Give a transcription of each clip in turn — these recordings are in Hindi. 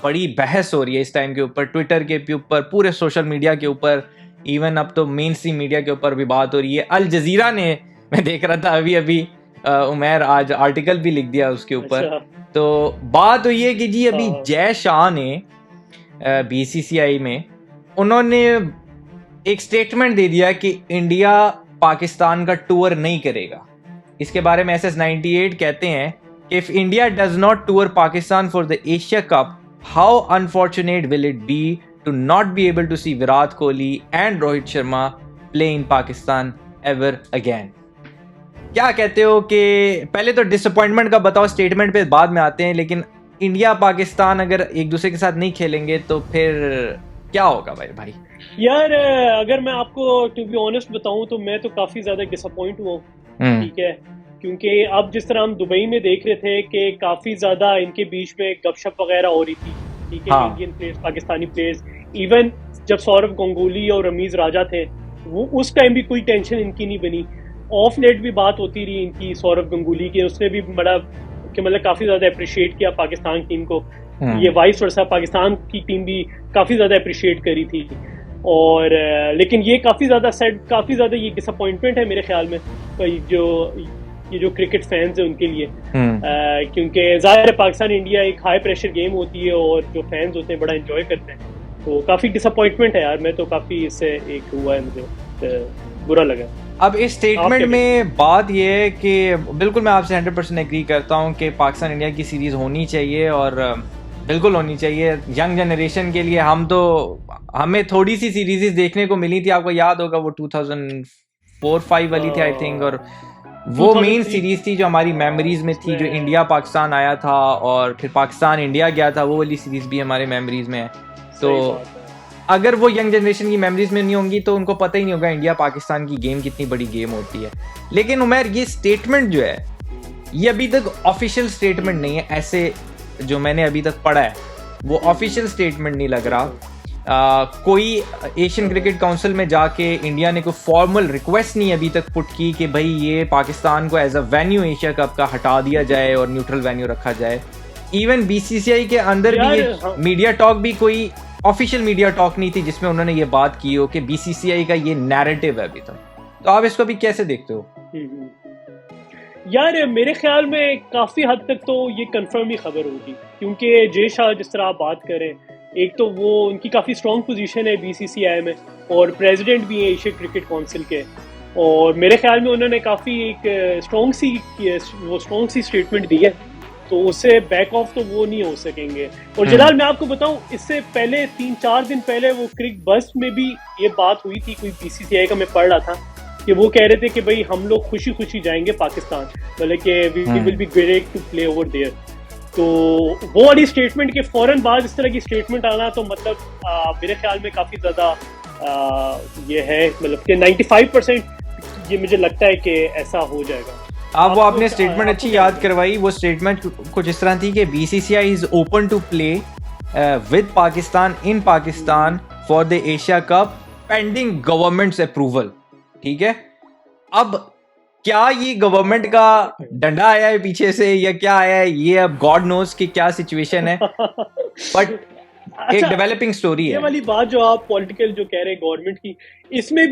बड़ी बहस हो रही है इस टाइम के ऊपर, ट्विटर के ऊपर, पूरे सोशल मीडिया के ऊपर, इवन अब तो मेन स्ट्रीम मीडिया के ऊपर भी बात हो रही है। अल जजीरा ने, मैं देख रहा था अभी उमैर आज आर्टिकल भी लिख दिया उसके ऊपर। तो बात हुई है कि जी अभी जय शाह ने बीसीसीआई में उन्होंने एक स्टेटमेंट दे दिया कि इंडिया पाकिस्तान का टूर नहीं करेगा। इसके बारे में SS98 कहते हैं कि if India does not tour Pakistan for the Asia cup, how unfortunate will it be to not be able to see Virat Kohli and Rohit Sharma play in Pakistan ever again. क्या कहते हो कि पहले तो डिसअपॉइंटमेंट का बताओ, स्टेटमेंट पे बाद में आते हैं, लेकिन इंडिया पाकिस्तान अगर एक दूसरे के साथ नहीं खेलेंगे तो फिर क्या होगा भाई? यार अगर मैं आपको टू बी ऑनेस्ट बताऊं तो मैं तो काफी ज्यादा डिसअपॉइंट हुआ, ठीक है, क्योंकि अब जिस तरह हम दुबई में देख रहे थे कि काफी ज्यादा इनके बीच में गपशप वगैरह हो रही थी, ठीक है, Indian players, Pakistani players, even जब सौरव गंगोली और रमीज राजा थे वो उस टाइम भी कोई टेंशन इनकी नहीं बनी। ऑफ लेट भी बात होती रही इनकी सौरव गंगोली की, उसने भी बड़ा कि मतलब काफी ज्यादा अप्रिशिएट किया पाकिस्तान टीम को, ये वाइस वर्सा पाकिस्तान की टीम भी काफी ज्यादा अप्रिशिएट करी थी। और लेकिन ये काफी ज्यादा ये डिसअपॉइंटमेंट है मेरे ख्याल में ये जो क्रिकेट फैंस है उनके लिए, क्योंकि जाहिर है पाकिस्तान इंडिया एक हाई प्रेशर गेम होती है और जो फैंस होते हैं बड़ा एंजॉय करते हैं, तो काफी डिसअपॉइंटमेंट है यार। मैं तो काफी इससे एक हुआ है, मुझे बुरा लगा। अब इस स्टेटमेंट में बात यह है कि बिल्कुल मैं आपसे 100% एग्री करता हूं कि पाकिस्तान इंडिया की सीरीज होनी चाहिए और बिल्कुल होनी चाहिए यंग जनरेशन के लिए। हमें थोड़ी सी सीरीज देखने को मिली थी, आपको याद होगा वो 2004-5 वाली थी आई थिंक, और वो मेन सीरीज थी जो हमारी मेमोरीज में थी, जो इंडिया पाकिस्तान आया था और फिर पाकिस्तान इंडिया गया था, वो वाली सीरीज भी हमारे मेमोरीज में है। तो अगर वो यंग जनरेशन की मेमोरीज में नहीं होंगी तो उनको पता ही नहीं होगा इंडिया पाकिस्तान की गेम कितनी बड़ी गेम होती है। लेकिन उमर, ये स्टेटमेंट जो है ये अभी तक ऑफिशियल स्टेटमेंट नहीं है, ऐसे जो मैंने अभी तक पढ़ा है वो ऑफिशियल स्टेटमेंट नहीं लग रहा। कोई एशियन क्रिकेट काउंसिल में जाके इंडिया ने कोई फॉर्मल रिक्वेस्ट नहीं अभी तक पुट की कि भाई ये पाकिस्तान को as a venue Asia cup का हटा दिया जाए और न्यूट्रल वेन्यू रखा जाए। इवन बीसीसीआई के अंदर भी मीडिया टॉक भी कोई ऑफिशियल मीडिया टॉक नहीं थी जिसमें उन्होंने ये बात की हो कि बीसीसीआई का ये नैरेटिव है अभी तक। तो आप इसको भी कैसे देखते हो? यार मेरे ख्याल में काफी हद तक तो ये कंफर्म ही खबर होगी, क्योंकि जय शाह जिस तरह आप बात करें, एक तो वो उनकी काफी स्ट्रॉन्ग पोजीशन है बीसीसीआई में और प्रेसिडेंट भी है एशिया क्रिकेट काउंसिल के, और मेरे ख्याल में उन्होंने काफी एक स्ट्रॉन्ग सी स्टेटमेंट दी है, तो उससे बैक ऑफ तो वो नहीं हो सकेंगे। और जलाल मैं आपको बताऊं, इससे पहले 3-4 दिन पहले वो क्रिक बस में भी ये बात हुई थी, कोई बीसीसीआई का मैं पढ़ रहा था कि वो कह रहे थे कि भाई हम लोग खुशी खुशी जाएंगे पाकिस्तान, मतलब कि we will be great to play over there. तो वो वाली स्टेटमेंट के फौरन बाद इस तरह की स्टेटमेंट आना तो मतलब मेरे ख्याल में काफी ज्यादा ये है, मतलब कि 95% ये मुझे लगता है कि ऐसा हो जाएगा। आप वो आपने स्टेटमेंट अच्छी याद करवाई। वो स्टेटमेंट कुछ इस तरह थी कि BCCI is open to play with Pakistan in Pakistan for the Asia cup pending government's approval. ठीक है, अब क्या ये गवर्नमेंट का डंडा आया है पीछे से या क्या आया है, ये अब गॉड नोज कि क्या सिचुएशन है, बट एक डेवलपिंग स्टोरी है। ये वाली बात जो आप पॉलिटिकल जो कह रहे हैं गवर्नमेंट की, इसमें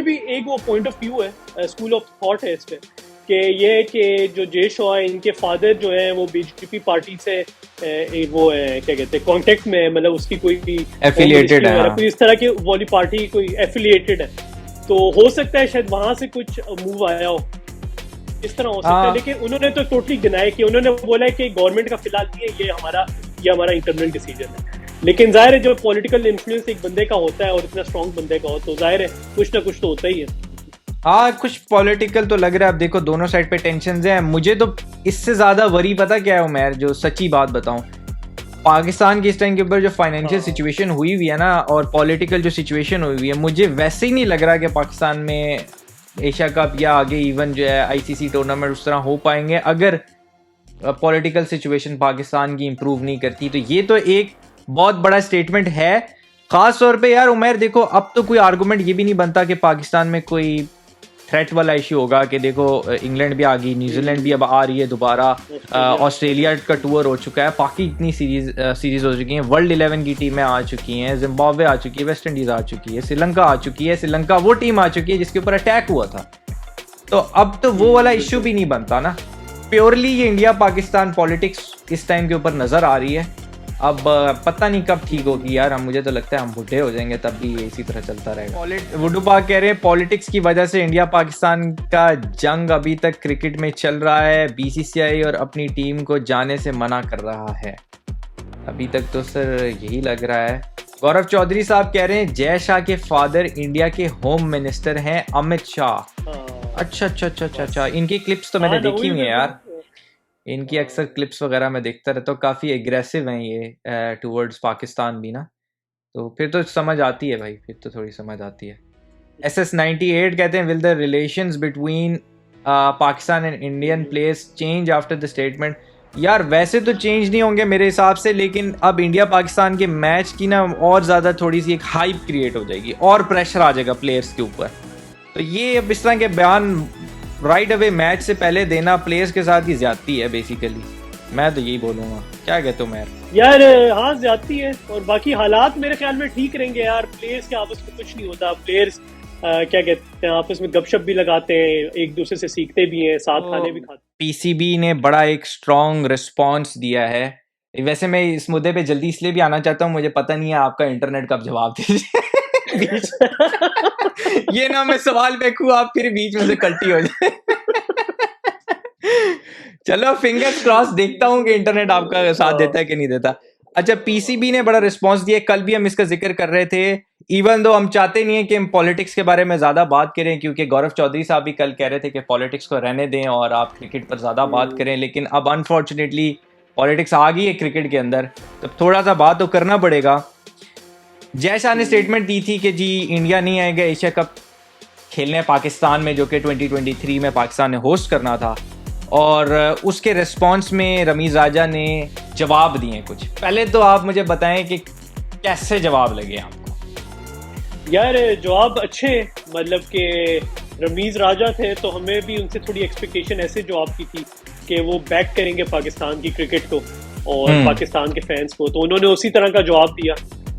भी एक वो पॉइंट ऑफ व्यू है, स्कूल ऑफ थॉट है इस पे, कि ये कि जो जय शाह है इनके फादर जो है वो बीजेपी पार्टी से वो है क्या कहते हैं कांटेक्ट में, मतलब उसकी कोई एफिलिएटेड है, कोई इस तरह की वाली पार्टी कोई एफिलिएटेड है, तो हो सकता है शायद वहां से कुछ मूव आया हो, इस तरह हो सकता है। लेकिन उन्होंने तो टोटली डिनाई किया, उन्होंने बोला है कि गवर्नमेंट का फिलहाल नहीं है, ये हमारा इंटरनल डिसीजन है। लेकिन जाहिर है जो पॉलिटिकल इन्फ्लुएंस एक बंदे का होता है और इतना स्ट्रॉन्ग बंदे का हो तो जाहिर है कुछ ना कुछ तो होता ही है। हाँ, कुछ पॉलिटिकल तो लग रहा है। अब देखो दोनों साइड पे टेंशंस हैं। मुझे तो इससे ज्यादा वरी पता क्या है उमैर, जो सच्ची बात बताऊं, पाकिस्तान की इस टाइम के ऊपर जो फाइनेंशियल सिचुएशन हुई हुई है ना, और पॉलिटिकल जो सिचुएशन हुई हुई है, मुझे वैसे ही नहीं लग रहा कि पाकिस्तान में एशिया कप या आगे इवन जो है आईसीसी टूर्नामेंट उस तरह हो पाएंगे अगर पॉलिटिकल सिचुएशन पाकिस्तान की इंप्रूव नहीं करती। तो ये तो एक बहुत बड़ा स्टेटमेंट है, खास तौर पे यार उमैर देखो अब तो कोई आर्गुमेंट ये भी नहीं बनता कि पाकिस्तान में कोई थ्रेट वाला इशू होगा कि देखो इंग्लैंड भी आ गई, न्यूजीलैंड भी अब आ रही है दोबारा, ऑस्ट्रेलिया का टूर हो चुका है, पाकि इतनी सीरीज हो चुकी हैं, वर्ल्ड 11 की टीमें आ चुकी हैं, जिम्बाब्वे आ चुकी है, वेस्ट इंडीज़ आ चुकी है, श्रीलंका आ चुकी है। श्रीलंका वो टीम आ चुकी है जिसके ऊपर अटैक हुआ था, तो अब तो वो वाला इशू भी नहीं बनता ना। प्योरली ये इंडिया पाकिस्तान पॉलिटिक्स इस टाइम के ऊपर नज़र आ रही है। अब पता नहीं कब ठीक होगी यार, मुझे तो लगता है हम बुढ़े हो जाएंगे तब भी इसी तरह चलता रहेगा। वुडू पाक कह रहे हैं पॉलिटिक्स की वजह से इंडिया पाकिस्तान का जंग अभी तक क्रिकेट में चल रहा है, बीसीसीआई और अपनी टीम को जाने से मना कर रहा है। अभी तक तो सर यही लग रहा है। गौरव चौधरी साहब कह रहे हैं जय शाह के फादर इंडिया के होम मिनिस्टर हैं अमित शाह। अच्छा, इनकी क्लिप्स तो मैंने देखी हुई है यार, इनकी अक्सर क्लिप्स वगैरह मैं देखता रहता हूँ, काफ़ी एग्रेसिव हैं ये टूवर्ड्स पाकिस्तान भी ना, तो फिर तो समझ आती है भाई, फिर तो थोड़ी समझ आती है। SS98 कहते हैं will the relations between Pakistan and Indian players change after the statement. यार वैसे तो चेंज नहीं होंगे मेरे हिसाब से, लेकिन अब इंडिया पाकिस्तान के मैच की ना और ज़्यादा थोड़ी सी एक हाइप क्रिएट हो जाएगी और प्रेशर आ जाएगा प्लेयर्स के ऊपर। तो ये अब इस तरह के बयान राइट अवे मैच से पहले देना प्लेयर्स के साथ ही ज्यादती है बेसिकली, मैं तो यही बोलूँगा। क्या कहते हो यार? हाँ ज्यादती है, और बाकी हालात मेरे ख्याल में ठीक रहेंगे यार। प्लेयर्स के आपस में कुछ नहीं होता, प्लेयर्स क्या कहते हैं आपस में गपशप भी लगाते हैं, एक दूसरे से सीखते भी हैं, साथ खाने भी खाते हैं। पीसीबी ने बड़ा एक स्ट्रॉन्ग रिस्पॉन्स दिया है। वैसे मैं इस मुद्दे पे जल्दी इसलिए भी आना चाहता हूँ, मुझे पता नहीं है आपका इंटरनेट कब जवाब दीजिए ये ना मैं सवाल फेंकूं आप फिर बीच में से कल्टी हो जाए चलो फिंगर्स क्रॉस, देखता हूं कि इंटरनेट आपका साथ देता है कि नहीं देता। अच्छा, पीसीबी ने बड़ा रिस्पांस दिया, कल भी हम इसका जिक्र कर रहे थे, इवन दो हम चाहते नहीं है कि हम पॉलिटिक्स के बारे में ज़्यादा बात करें, क्योंकि गौरव चौधरी साहब भी कल कह रहे थे कि पॉलिटिक्स को रहने दें और आप क्रिकेट पर ज़्यादा बात करें, लेकिन अब अनफॉर्चुनेटली पॉलिटिक्स आ गई है क्रिकेट के अंदर, तो थोड़ा सा बात तो करना पड़ेगा। जय शाह ने स्टेटमेंट दी थी कि जी इंडिया नहीं आएगा एशिया कप खेलने पाकिस्तान में, जो कि 2023 में पाकिस्तान ने होस्ट करना था, और उसके रिस्पांस में रमीज़ राजा ने जवाब दिए कुछ। पहले तो आप मुझे बताएं कि कैसे जवाब लगे आपको? यार जवाब अच्छे, मतलब कि रमीज़ राजा थे तो हमें भी उनसे थोड़ी एक्सपेक्टेशन ऐसे जवाब की थी कि वो बैक करेंगे पाकिस्तान की क्रिकेट को और पाकिस्तान के फैंस को, तो उन्होंने उसी तरह का जवाब दिया।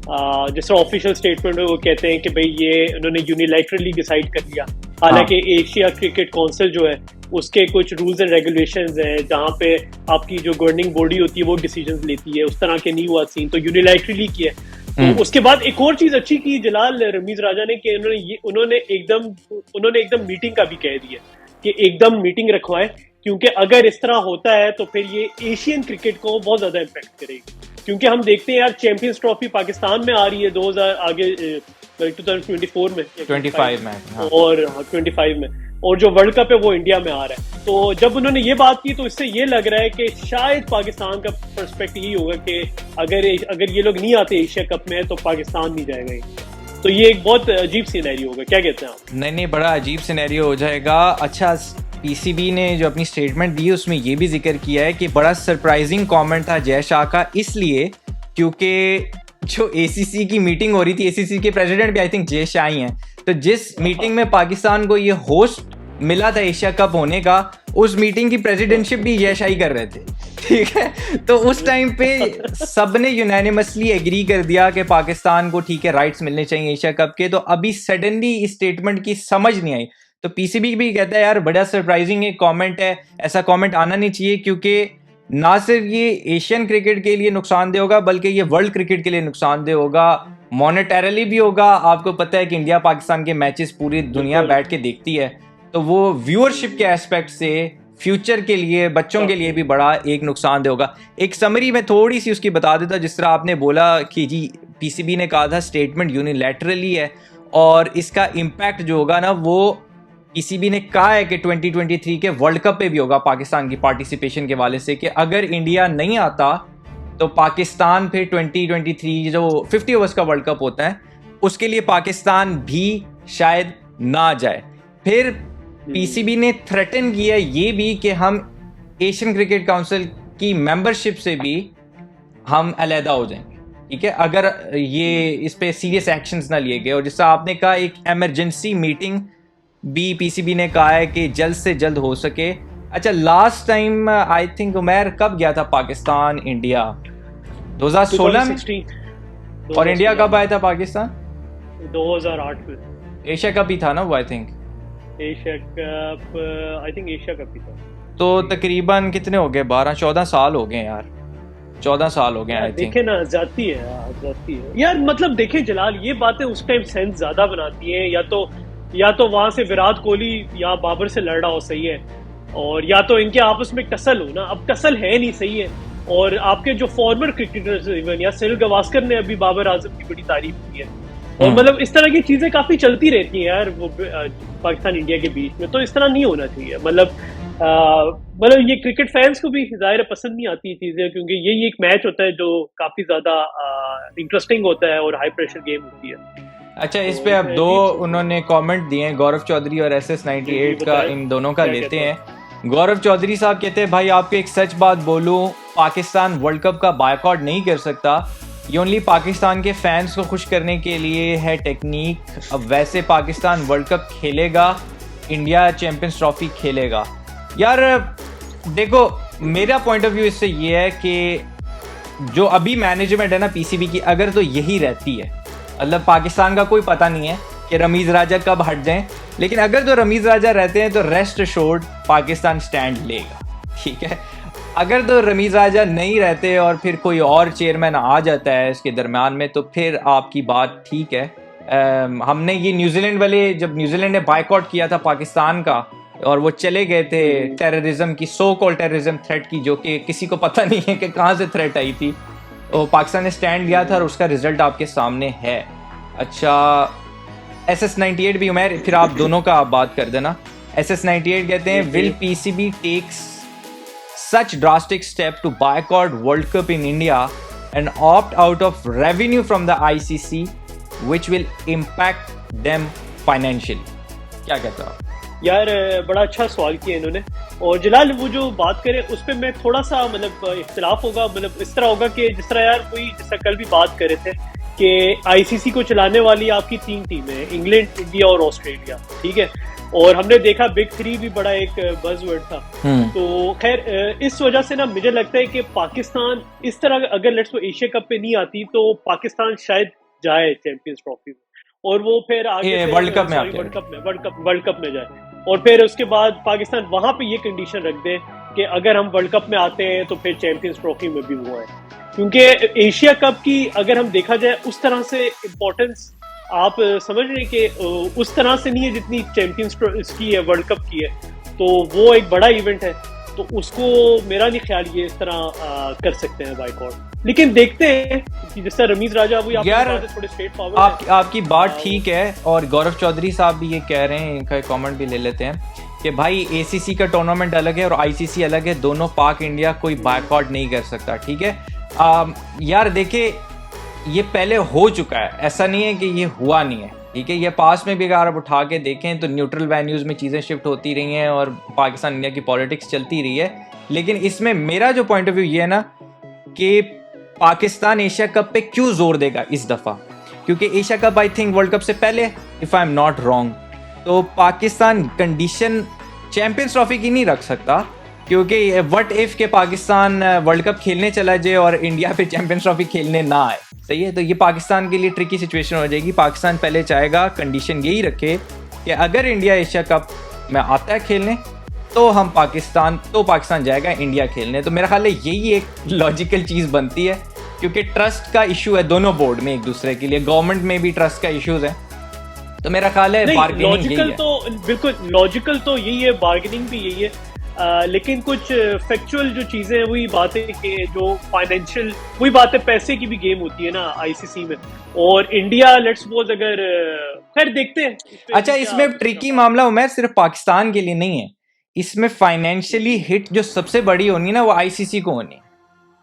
जिस तरह ऑफिशियल स्टेटमेंट में वो कहते हैं कि भाई ये उन्होंने यूनिलैटरली डिसाइड कर लिया, हालांकि एशिया क्रिकेट काउंसिल जो है उसके कुछ रूल्स एंड रेगुलेशंस हैं जहाँ पे आपकी जो गवर्निंग बॉडी होती है वो डिसीजंस लेती है, उस तरह के नहीं हुआ सीन, तो यूनिलैटरली किया। तो उसके बाद एक और चीज अच्छी की जलाल रमीज राजा ने कि उन्होंने एकदम मीटिंग का भी कह दिया कि एकदम मीटिंग रखवाएं, क्योंकि अगर इस तरह होता है तो फिर ये एशियन क्रिकेट को बहुत ज्यादा इम्पैक्ट करेगी। क्योंकि हम देखते हैं यार चैंपियंस ट्रॉफी पाकिस्तान में आ रही है 2000 आगे 2024 में 25 में हाँ। और 25 में, और जो वर्ल्ड कप है वो इंडिया में आ रहा है। तो जब उन्होंने ये बात की तो इससे ये लग रहा है कि शायद पाकिस्तान का पर्सपेक्ट यही होगा कि अगर ये लोग नहीं आते एशिया कप में तो पाकिस्तान नहीं जाएगा। तो ये एक बहुत अजीब सिनेरियो होगा, क्या कहते हैं आप? नहीं, बड़ा अजीब सिनेरियो हो जाएगा। अच्छा, पीसीबी ने जो अपनी स्टेटमेंट दी उसमें ये भी जिक्र किया है कि बड़ा सरप्राइजिंग कमेंट था जय शाह का, इसलिए क्योंकि जो एसीसी की मीटिंग हो रही थी, एसीसी के प्रेसिडेंट भी आई थिंक जय शाह ही हैं, तो जिस मीटिंग में पाकिस्तान को ये होस्ट मिला था एशिया कप होने का, उस मीटिंग की प्रेसिडेंटशिप भी जय शाह ही कर रहे थे, ठीक है। तो उस टाइम पे सबने यूनानिमसली एग्री कर दिया कि पाकिस्तान को ठीक है राइट्स मिलने चाहिए एशिया कप के। तो अभी सडनली इस स्टेटमेंट की समझ नहीं आई, तो पीसीबी भी कहता है यार बड़ा सरप्राइजिंग एक कमेंट है, ऐसा कमेंट आना नहीं चाहिए, क्योंकि ना सिर्फ ये एशियन क्रिकेट के लिए नुकसानदेह होगा बल्कि ये वर्ल्ड क्रिकेट के लिए नुकसानदेह होगा, मॉनेटरली भी होगा। आपको पता है कि इंडिया पाकिस्तान के मैचेस पूरी दुनिया बैठ के देखती है, तो वो व्यूअरशिप के एस्पेक्ट से फ्यूचर के लिए बच्चों के लिए भी बड़ा एक नुकसानदेह होगा। एक समरी में थोड़ी सी उसकी बता देता, जिस तरह आपने बोला कि जी पीसीबी ने कहा था स्टेटमेंट यूनिलैटरली है, और इसका इम्पैक्ट जो होगा ना वो पीसीबी ने कहा है कि 2023 के वर्ल्ड कप पे भी होगा पाकिस्तान की पार्टिसिपेशन के वाले से, कि अगर इंडिया नहीं आता तो पाकिस्तान फिर 2023 जो 50 ओवर्स का वर्ल्ड कप होता है उसके लिए पाकिस्तान भी शायद ना जाए। फिर पीसीबी ने थ्रेटन किया ये भी कि हम एशियन क्रिकेट काउंसिल की मेंबरशिप से भी हम अलहदा हो जाएंगे, ठीक है, अगर ये इस पे सीरियस एक्शंस ना लिए गए। और जैसा आपने कहा एक इमरजेंसी मीटिंग भी पीसीबी ने कहा है कि जल्द से जल्द हो सके। अच्छा, last time I think Umar कब गया था पाकिस्तान इंडिया? 2016 में। और इंडिया कब आया था पाकिस्तान? 2008 में। एशिया कप ही था ना वो, आई थिंक एशिया कप ही था। तो तकरीबन कितने हो गए, 12-14 साल हो गए यार, 14 साल हो गए आई थिंक। देखे ना, जाती है यार। मतलब देखे जलाल, ये बातें उस टाइम सेंस ज्यादा बनाती हैं। या तो वहां से विराट कोहली या बाबर से लड़ रहा हो, सही है, और या तो इनके आपस में टसल हो ना। अब टसल है नहीं, सही है। और आपके जो फॉर्मर क्रिकेटर्स इवन या सुनील गावस्कर ने अभी बाबर आजम की बड़ी तारीफ की है। और मतलब इस तरह की चीजें काफी चलती रहती हैं यार वो पाकिस्तान इंडिया के बीच में। तो इस तरह नहीं होना चाहिए। मतलब ये क्रिकेट फैंस को भी जाहिर पसंद नहीं आती चीजें, क्योंकि यही एक मैच होता है जो काफी ज्यादा इंटरेस्टिंग होता है और हाई प्रेशर गेम होती है। अच्छा, इस पे अब दो उन्होंने कमेंट दिए हैं, गौरव चौधरी और SS98 का, इन दोनों का लेते हैं। गौरव चौधरी साहब कहते हैं, भाई आपको एक सच बात बोलूं, पाकिस्तान वर्ल्ड कप का बायकॉट नहीं कर सकता। ये ओनली पाकिस्तान के फैंस को खुश करने के लिए है टेक्निक। अब वैसे पाकिस्तान वर्ल्ड कप खेलेगा, इंडिया चैंपियंस ट्रॉफी खेलेगा। यार देखो, मेरा पॉइंट ऑफ व्यू इससे ये है कि जो अभी मैनेजमेंट है ना पीसीबी की, अगर तो यही रहती है, मतलब पाकिस्तान का कोई पता नहीं है कि रमीज राजा कब हट जाएं, लेकिन अगर तो रमीज राजा रहते हैं तो रेस्ट अश्योर्ड पाकिस्तान स्टैंड लेगा, ठीक है। अगर तो रमीज राजा नहीं रहते और फिर कोई और चेयरमैन आ जाता है इसके दरमियान में, तो फिर आपकी बात ठीक है। हमने ये न्यूजीलैंड वाले, जब न्यूजीलैंड ने बायकॉट किया था पाकिस्तान का और वो चले गए थे टेररिज्म की, सो कॉल्ड टेररिज्म थ्रेट की, जो कि किसी को पता नहीं है कि कहाँ से थ्रेट आई थी, तो पाकिस्तान ने स्टैंड लिया था और उसका रिजल्ट आपके सामने है। अच्छा, SS98 भी उमर, फिर आप दोनों का आप बात कर देना। SS98 कहते हैं, will PCB takes such drastic step to boycott World Cup in India and opt out of revenue from the ICC, which will impact them financially? क्या कहते हो आप? यार बड़ा अच्छा सवाल किया इन्होंने। और जलाल, वो जो बात करें उस पर मैं थोड़ा सा मतलब इख्तिलाफ होगा। मतलब इस तरह होगा कि जिस तरह यार कोई, जिस तरह कल भी बात कर रहे थे कि ICC को चलाने वाली आपकी 3 टीमें हैं, इंग्लैंड, इंडिया और ऑस्ट्रेलिया, ठीक है। और हमने देखा बिग 3 भी बड़ा एक बज़वर्ड था। तो खैर इस वजह से ना मुझे लगता है कि पाकिस्तान इस तरह, अगर लेट्स सो एशिया कप पे नहीं आती तो पाकिस्तान शायद जाए चैंपियंस ट्रॉफी में, और वो फिर आगे वर्ल्ड कप में जाए। और फिर उसके बाद पाकिस्तान वहां पे ये कंडीशन रख दे कि अगर हम वर्ल्ड कप में आते हैं तो फिर चैंपियंस ट्रॉफी में भी वो है। क्योंकि एशिया कप की अगर हम देखा जाए उस तरह से इम्पोर्टेंस आप समझ रहे हैं कि उस तरह से नहीं है जितनी चैंपियंस की है, वर्ल्ड कप की है। तो वो एक बड़ा इवेंट है, तो उसको मेरा नहीं ख्याल ये इस तरह कर सकते हैं बाइकॉट। लेकिन देखते हैं कि जिस तरह रमीज राजा हुई, यार थोड़े स्ट्रेट फॉरवर्ड आपकी बात ठीक है। और गौरव चौधरी साहब भी ये कह रहे हैं, इनका कमेंट भी ले लेते हैं कि भाई ACC का टूर्नामेंट अलग है और ICC अलग है, दोनों पाक इंडिया कोई बाइकॉट नहीं कर सकता, ठीक है। यार देखिए, ये पहले हो चुका है, ऐसा नहीं है कि ये हुआ नहीं है, ठीक है। ये पास में भी अगर आप उठा के देखें तो न्यूट्रल वेन्यूज़ में चीज़ें शिफ्ट होती रही हैं और पाकिस्तान इंडिया की पॉलिटिक्स चलती रही है। लेकिन इसमें मेरा जो पॉइंट ऑफ व्यू ये है ना कि पाकिस्तान एशिया कप पे क्यों जोर देगा इस दफ़ा, क्योंकि Asia cup I think world cup से पहले, if I am not wrong, तो पाकिस्तान कंडीशन चैम्पियंस ट्रॉफी की नहीं रख सकता, क्योंकि व्हाट इफ के पाकिस्तान वर्ल्ड कप खेलने चला जाए और इंडिया फिर चैंपियंस ट्रॉफी खेलने ना आए, सही है। तो ये पाकिस्तान के लिए ट्रिकी सिचुएशन हो जाएगी। पाकिस्तान पहले चाहेगा, कंडीशन यही रखे कि अगर इंडिया एशिया कप में आता है खेलने तो पाकिस्तान जाएगा इंडिया खेलने। तो मेरा ख्याल है यही एक लॉजिकल चीज़ बनती है, क्योंकि ट्रस्ट का इशू है दोनों बोर्ड में एक दूसरे के लिए, गवर्नमेंट में भी ट्रस्ट का इश्यूज है। तो मेरा ख्याल है बार्गेनिंग यही है। तो बिल्कुल लॉजिकल तो यही है, बार्गेनिंग भी यही है। लेकिन कुछ फैक्चुअल जो चीजें हैं, वही बातें कि जो फाइनेंशियल, वही बातें पैसे की भी गेम होती है ना ICC में। और इंडिया लेट्स सपोज अगर खैर देखते हैं। अच्छा, इसमें ट्रिकी मामला उमर सिर्फ पाकिस्तान के लिए नहीं है, इसमें फाइनेंशियली हिट जो सबसे बड़ी होनी है ना वो ICC को होनी है।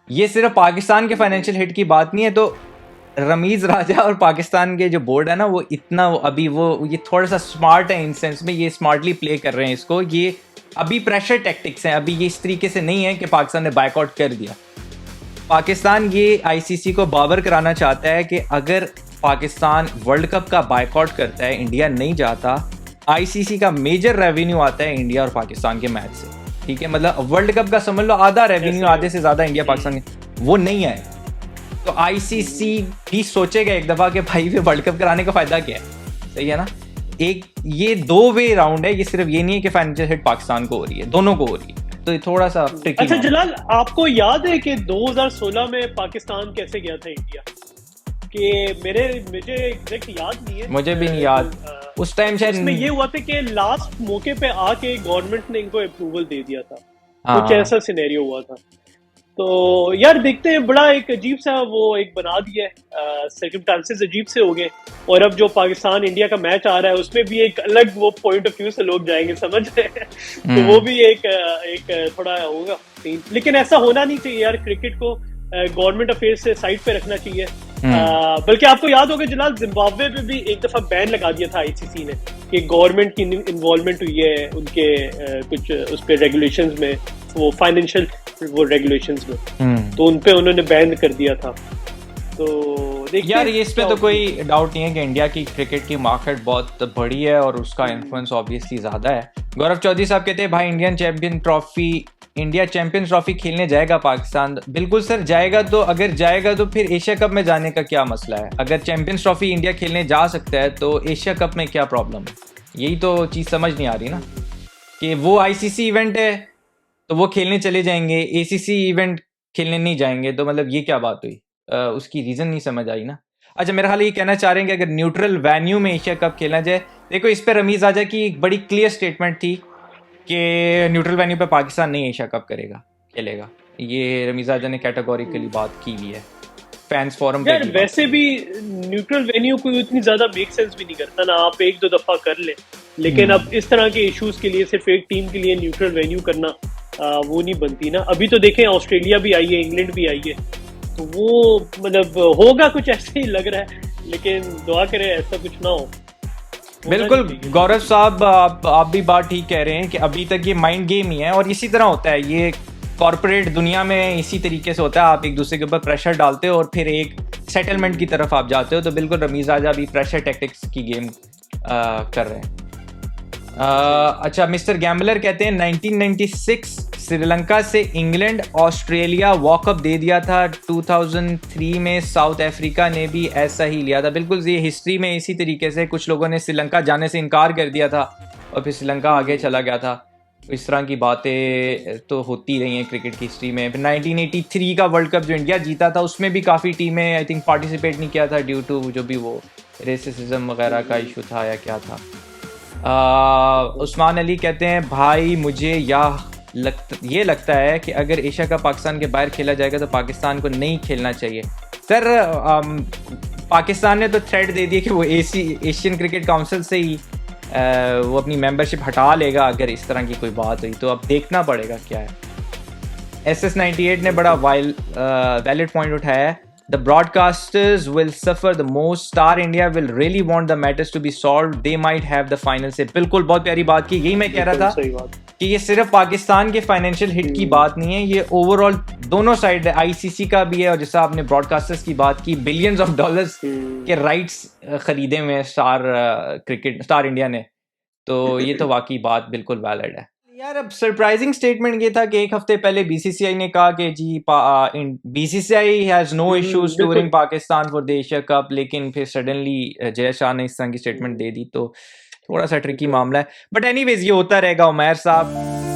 ये सिर्फ पाकिस्तान के फाइनेंशियल हिट की बात नहीं है। तो रमीज राजा और पाकिस्तान के जो बोर्ड है ना वो इतना अभी ये थोड़ा सा स्मार्ट है इन सेंस में, ये स्मार्टली प्ले कर रहे हैं इसको। ये अभी प्रेशर टैक्टिक्स हैं, अभी ये इस तरीके से नहीं है कि पाकिस्तान ने बायकॉट कर दिया। पाकिस्तान ये ICC को बावर कराना चाहता है कि अगर पाकिस्तान वर्ल्ड कप का बायकॉट करता है, इंडिया नहीं जाता, आईसीसी का मेजर रेवेन्यू आता है इंडिया और पाकिस्तान के मैच से, ठीक है, मतलब वर्ल्ड कप का समझ लो आधा रेवेन्यू, आधे से ज्यादा इंडिया पाकिस्तान के, वो नहीं है। तो आईसीसी भी सोचेगा एक दफा कि भाई वर्ल्ड कप कराने का फायदा क्या है, सही है ना। एक ये 2 वे राउंड है, ये सिर्फ ये नहीं है कि फाइनेंशियल हिट पाकिस्तान को हो रही है, दोनों को हो रही है, तो ये थोड़ा सा ट्रिकी। अच्छा जलाल, आपको याद है कि 2016 में पाकिस्तान कैसे गया था इंडिया? कि मुझे एग्जैक्ट याद नहीं है, मुझे भी नहीं याद। उस टाइम शायद इसमें ये हुआ था कि लास्ट मौके पे आके गवर्नमेंट ने इनको अप्रूवल दे दिया था, कुछ ऐसा सिनेरियो हुआ था। तो यार देखते हैं, बड़ा एक अजीब सा वो एक बना दिया है, सर्कमस्टांसेस अजीब से हो गए। और अब जो पाकिस्तान इंडिया का मैच आ रहा है उसमें भी एक अलग वो पॉइंट ऑफ व्यू से लोग जाएंगे, समझ रहे हैं? तो वो भी एक थोड़ा होगा सीन, लेकिन ऐसा होना नहीं चाहिए यार। क्रिकेट को गवर्नमेंट अफेयर्स से साइड पे रखना चाहिए। बल्कि आपको याद होगा जनाब, जिम्बाब्वे पे भी एक दफा बैन लगा दिया था आईसीसी ने कि गवर्नमेंट की इन्वॉल्वमेंट हुई है उनके कुछ उस पे रेगुलेशंस में, वो फाइनेंशियल वो रेगुलेशंस में, तो उन पे उन्होंने बैन कर दिया था। तो यार ये इस पे तो कोई डाउट नहीं है कि इंडिया की क्रिकेट की मार्केट बहुत बड़ी है और उसका इन्फ्लुएंस ऑब्वियसली ज्यादा है। गौरव चौधरी साहब कहते हैं भाई इंडिया चैंपियंस ट्रॉफी खेलने जाएगा पाकिस्तान। बिल्कुल सर जाएगा, तो अगर जाएगा तो फिर एशिया कप में जाने का क्या मसला है? अगर चैंपियंस ट्रॉफी इंडिया खेलने जा सकता है तो एशिया कप में क्या प्रॉब्लम है? यही तो चीज़ समझ नहीं आ रही ना, कि वो आईसीसी इवेंट है तो वो खेलने चले जाएंगे, एसीसी इवेंट खेलने नहीं जाएंगे, तो मतलब ये क्या बात हुई? उसकी रीज़न नहीं समझ आई ना। अच्छा, मेरा हाल ये कहना चाह रहे हैं कि अगर न्यूट्रल वेन्यू में एशिया कप खेला जाए, देखो इस पर रमीज़ आजा की एक बड़ी क्लियर स्टेटमेंट थी कि न्यूट्रल वेन्यू पे पाकिस्तान नहीं एशिया कप खेलेगा। ये रमीज़ आजा ने कैटेगोरिकली बात की हुई है फैंस फोरम पे। वैसे भी न्यूट्रल वेन्यू कोई इतनी ज्यादा मेक सेंस भी नहीं करता ना, आप 1-2 दफा कर ले, लेकिन अब इस तरह के इश्यूज के लिए सिर्फ एक टीम के लिए न्यूट्रल वेन्यू करना वो नहीं बनती ना। अभी तो देखें ऑस्ट्रेलिया भी आई है, इंग्लैंड भी आई है, तो वो मतलब होगा कुछ ऐसे ही लग रहा है, लेकिन दुआ करें ऐसा कुछ ना हो। बिल्कुल गौरव साहब, आप भी बात ठीक कह रहे हैं कि अभी तक ये माइंड गेम ही है, और इसी तरह होता है ये कॉर्पोरेट दुनिया में, इसी तरीके से होता है। आप एक दूसरे के ऊपर प्रेशर डालते हो और फिर एक सेटलमेंट की तरफ आप जाते हो। तो बिल्कुल रमीज़ आजा भी प्रेशर टैक्टिक्स की गेम कर रहे हैं। अच्छा, मिस्टर गैम्बलर कहते हैं 1996 श्रीलंका से इंग्लैंड ऑस्ट्रेलिया वॉकअप दे दिया था, 2003 में साउथ अफ्रीका ने भी ऐसा ही लिया था। बिल्कुल ये हिस्ट्री में इसी तरीके से कुछ लोगों ने श्रीलंका जाने से इनकार कर दिया था और फिर श्रीलंका आगे चला गया था। इस तरह की बातें तो होती रही हैं क्रिकेट की हिस्ट्री में। फिर 1983 का वर्ल्ड कप जो इंडिया जीता था उसमें भी काफ़ी टीमें आई थिंक पार्टिसिपेट नहीं किया था ड्यू टू जो भी वो रेसिज्म वगैरह का इशू था या क्या था। उस्मान अली कहते हैं भाई मुझे ये लगता है कि अगर एशिया का पाकिस्तान के बाहर खेला जाएगा तो पाकिस्तान को नहीं खेलना चाहिए। सर पाकिस्तान ने तो थ्रेट दे दिया कि वो एशियन क्रिकेट काउंसिल से ही वो अपनी मेंबरशिप हटा लेगा अगर इस तरह की कोई बात हुई, तो अब देखना पड़ेगा क्या है। SS98 ने बड़ा वैलिड पॉइंट उठाया है, the broadcasters will suffer the most, Star India will really want the matters to be solved, they might have the final say। बिल्कुल बहुत प्यारी बात की, यही मैं कह रहा था कि ये सिर्फ पाकिस्तान के फाइनेंशियल हिट की बात नहीं है, ये ओवरऑल दोनों साइड है, आईसीसी का भी है, और जैसा आपने ब्रॉडकास्टर्स की बात की, बिलियंस ऑफ डॉलर्स के राइट्स खरीदे हुए हैं स्टार इंडिया ने, तो ये तो वाकई बात बिल्कुल वैलिड है। यार अब सरप्राइजिंग स्टेटमेंट ये था कि एक हफ्ते पहले बीसीसीआई ने कहा कि जी BCCI has no issues touring Pakistan for the Asia Cup, लेकिन फिर सडनली जय शाह ने इस तरह की स्टेटमेंट दे दी, तो थोड़ा सा ट्रिकी मामला है। बट एनीवेज ये होता रहेगा उमैर साहब।